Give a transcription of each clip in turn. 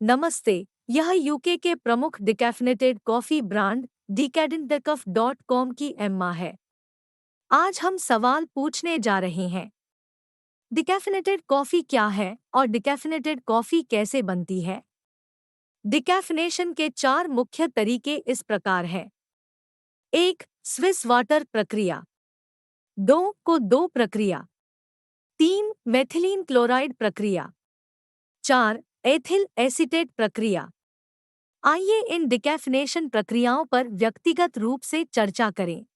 नमस्ते। यह यूके के प्रमुख डिकैफिनेटेड कॉफ़ी ब्रांड decadentdecaf.com की एम्मा है। आज हम सवाल पूछने जा रहे हैं, डिकैफिनेटेड कॉफ़ी क्या है और डिकैफिनेटेड कॉफ़ी कैसे बनती है। डिकैफिनेशन के 4 मुख्य तरीके इस प्रकार हैं। 1. स्विस वाटर प्रक्रिया। 2. को दो प्रक्रिया। 3. मेथिलीन क्लोराइड प्रक्रिया। 4. एथिल एसीटेट प्रक्रिया। आइए इन डिकैफिनेशन प्रक्रियाओं पर व्यक्तिगत रूप से चर्चा करें।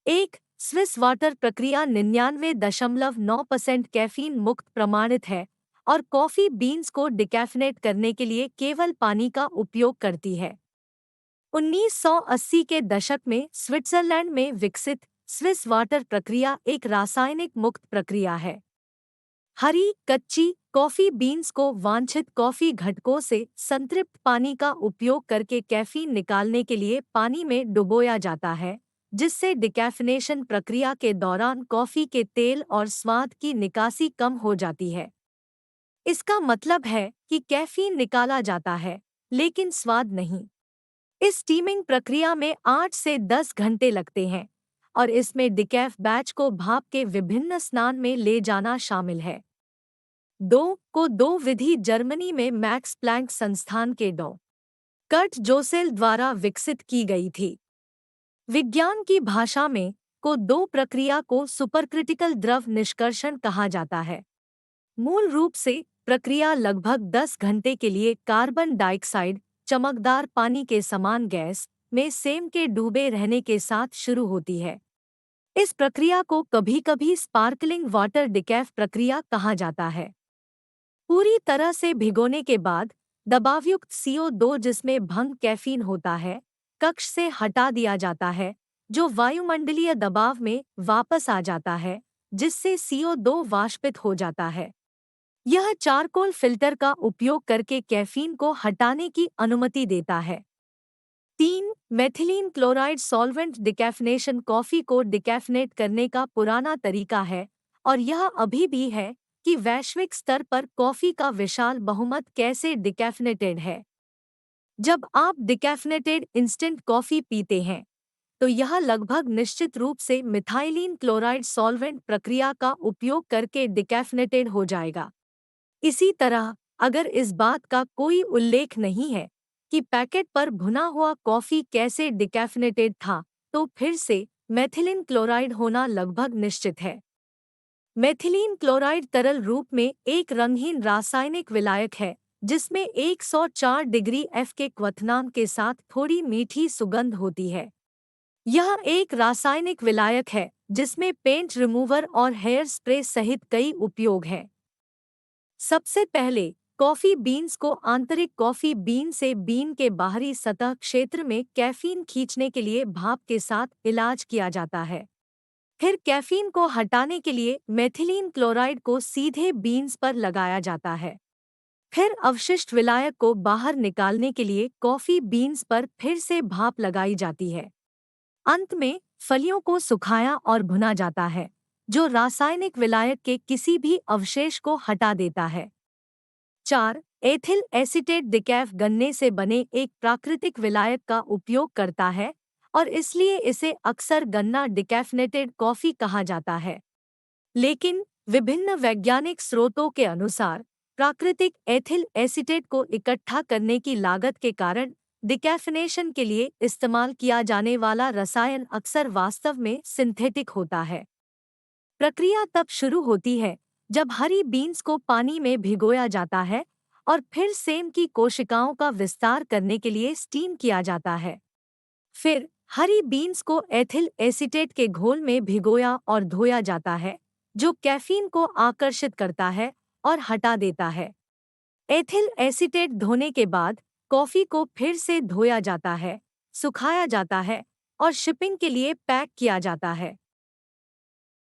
1. स्विस वाटर प्रक्रिया 99.9% कैफीन मुक्त प्रमाणित है और कॉफ़ी बीन्स को डिकैफिनेट करने के लिए केवल पानी का उपयोग करती है। 1980 के दशक में स्विट्जरलैंड में विकसित स्विस वाटर प्रक्रिया एक रासायनिक मुक्त प्रक्रिया है। हरी कच्ची कॉफ़ी बीन्स को वांछित कॉफ़ी घटकों से संतृप्त पानी का उपयोग करके कैफीन निकालने के लिए पानी में डुबोया जाता है, जिससे डिकैफिनेशन प्रक्रिया के दौरान कॉफ़ी के तेल और स्वाद की निकासी कम हो जाती है। इसका मतलब है कि कैफीन निकाला जाता है, लेकिन स्वाद नहीं। इस स्टीमिंग प्रक्रिया में 8 से 10 घंटे लगते हैं और इसमें डिकैफ बैच को भाप के विभिन्न स्नान में ले जाना शामिल है। 2. को दो विधि जर्मनी में मैक्स प्लैंक संस्थान के डॉ. कर्ट जोसेल द्वारा विकसित की गई थी। विज्ञान की भाषा में को दो प्रक्रिया को सुपरक्रिटिकल द्रव निष्कर्षण कहा जाता है। मूल रूप से प्रक्रिया लगभग 10 घंटे के लिए कार्बन डाइऑक्साइड चमकदार पानी के समान गैस में सेम के डूबे रहने के साथ शुरू होती है। इस प्रक्रिया को कभी-कभी स्पार्कलिंग वाटर डिकैफ प्रक्रिया कहा जाता है। पूरी तरह से भिगोने के बाद दबावयुक्त CO2 जिसमें भंग कैफीन होता है, कक्ष से हटा दिया जाता है, जो वायुमंडलीय दबाव में वापस आ जाता है, जिससे CO2 वाष्पित हो जाता है। यह चारकोल फिल्टर का उपयोग करके कैफीन को हटाने की अनुमति देता है। 3. मेथिलीन क्लोराइड सॉल्वेंट डिकैफिनेशन कॉफ़ी को डिकैफिनेट करने का पुराना तरीका है और यह अभी भी है कि वैश्विक स्तर पर कॉफ़ी का विशाल बहुमत कैसे डिकैफिनेटेड है। जब आप डिकैफिनेटेड इंस्टेंट कॉफ़ी पीते हैं, तो यह लगभग निश्चित रूप से मिथाइलीन क्लोराइड सॉल्वेंट प्रक्रिया का उपयोग करके डिकैफिनेटेड हो जाएगा। इसी तरह, अगर इस बात का कोई उल्लेख नहीं है कि पैकेट पर भुना हुआ कॉफ़ी कैसे डिकैफिनेटेड था, तो फिर से मेथिलीन क्लोराइड होना लगभग निश्चित है। मेथिलीन क्लोराइड तरल रूप में एक रंगहीन रासायनिक विलायक है, जिसमें 104 डिग्री F के क्वथनांक के साथ थोड़ी मीठी सुगंध होती है। यह एक रासायनिक विलायक है जिसमें पेंट रिमूवर और हेयर स्प्रे सहित कई उपयोग हैं। सबसे पहले, कॉफ़ी बीन्स को आंतरिक कॉफ़ी बीन से बीन के बाहरी सतह क्षेत्र में कैफीन खींचने के लिए भाप के साथ इलाज किया जाता है। फिर कैफीन को हटाने के लिए मेथिलीन क्लोराइड को सीधे बीन्स पर लगाया जाता है। फिर अवशिष्ट विलायक को बाहर निकालने के लिए कॉफ़ी बीन्स पर फिर से भाप लगाई जाती है। अंत में फलियों को सुखाया और भुना जाता है, जो रासायनिक विलायक के किसी भी अवशेष को हटा देता है। 4. एथिल एसीटेट डिकैफ गन्ने से बने एक प्राकृतिक विलायक का उपयोग करता है और इसलिए इसे अक्सर गन्ना डिकैफिनेटेड कॉफ़ी कहा जाता है। लेकिन विभिन्न वैज्ञानिक स्रोतों के अनुसार प्राकृतिक एथिल एसीटेट को इकट्ठा करने की लागत के कारण डिकैफिनेशन के लिए इस्तेमाल किया जाने वाला रसायन अक्सर वास्तव में सिंथेटिक होता है। प्रक्रिया तब शुरू होती है जब हरी बीन्स को पानी में भिगोया जाता है और फिर सेम की कोशिकाओं का विस्तार करने के लिए स्टीम किया जाता है। फिर हरी बीन्स को एथिल एसीटेट के घोल में भिगोया और धोया जाता है, जो कैफीन को आकर्षित करता है और हटा देता है। एथिल एसीटेट धोने के बाद कॉफ़ी को फिर से धोया जाता है, सुखाया जाता है और शिपिंग के लिए पैक किया जाता है।